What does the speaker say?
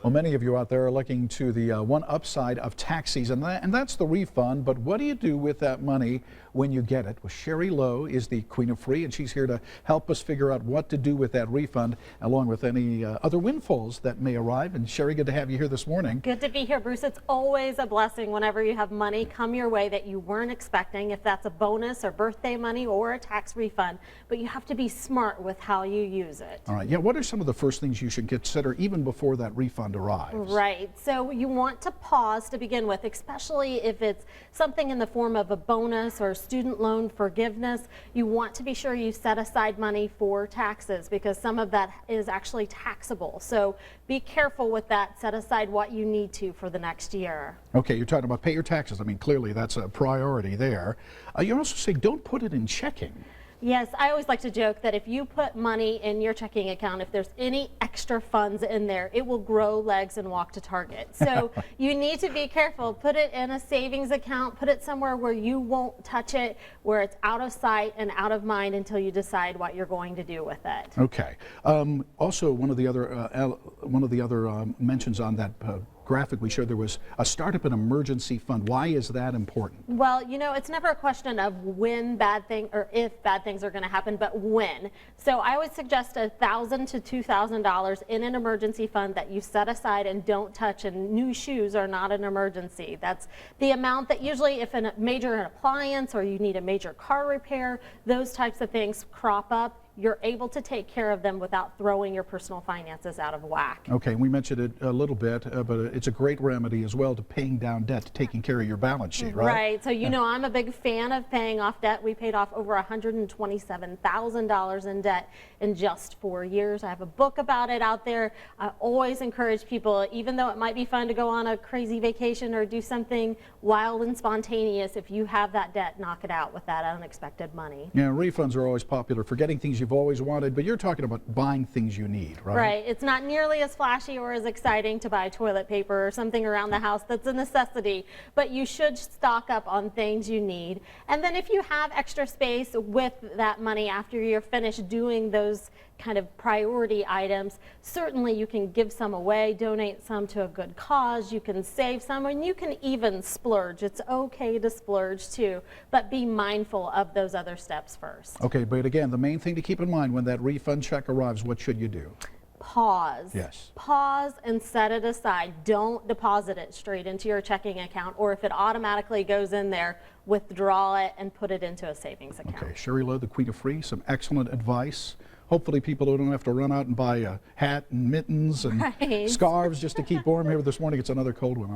Well, many of you out there are looking to the one upside of tax season, and that's the refund. But what do you do with that money when you get it? Well, Sherry Lowe is the Queen of Free, and she's here to help us figure out what to do with that refund, along with any other windfalls that may arrive. And Sherry, good to have you here this morning. Good to be here, Bruce. It's always a blessing whenever you have money come your way that you weren't expecting, if that's a bonus or birthday money or a tax refund. But you have to be smart with how you use it. All right. Yeah. What are some of the first things you should consider even before that refund arrives? Right. So you want to pause to begin with, especially if it's something in the form of a bonus or student loan forgiveness. You want to be sure you set aside money for taxes because some of that is actually taxable. So be careful with that. Set aside what you need to for the next year. Okay, you're talking about pay your taxes. I mean, clearly that's a priority there. You're also saying don't put it in checking. Yes, I always like to joke that if you put money in your checking account, if there's any extra funds in there, it will grow legs and walk to Target. So you need to be careful. Put it in a savings account. Put it somewhere where you won't touch it, where it's out of sight and out of mind until you decide what you're going to do with it. Okay. Also, one of the other mentions on that graphic we showed, there was a startup and emergency fund. Why is that important? Well, you know, it's never a question of when bad thing or if bad things are going to happen, but when. So I would suggest $1,000 to $2,000 in an emergency fund that you set aside and don't touch. And new shoes are not an emergency. That's the amount that usually, if a major appliance or you need a major car repair, those types of things crop up, you're able to take care of them without throwing your personal finances out of whack. Okay, we mentioned it a little bit, but it's a great remedy as well to paying down debt, to taking care of your balance sheet, right? Right. So, you know, I'm a big fan of paying off debt. We paid off over $127,000 in debt in just 4 years. I have a book about it out there. I always encourage people, even though it might be fun to go on a crazy vacation or do something wild and spontaneous, if you have that debt, knock it out with that unexpected money. Yeah, refunds are always popular for getting things you've always wanted, but you're talking about buying things you need, right? Right. It's not nearly as flashy or as exciting to buy toilet paper or something around the house that's a necessity, but you should stock up on things you need. And then if you have extra space with that money after you're finished doing those kind of priority items, certainly you can give some away, donate some to a good cause, you can save some, and you can even splurge. It's okay to splurge too, but be mindful of those other steps first. Okay, but again, the main thing to keep in mind when that refund check arrives, what should you do? Pause. Yes. Pause and set it aside. Don't deposit it straight into your checking account, or if it automatically goes in there, withdraw it and put it into a savings account. Okay, Sherry Lowe, the Queen of Free, some excellent advice. Hopefully people don't have to run out and buy a hat and mittens and scarves just to keep warm here this morning. It's another cold one.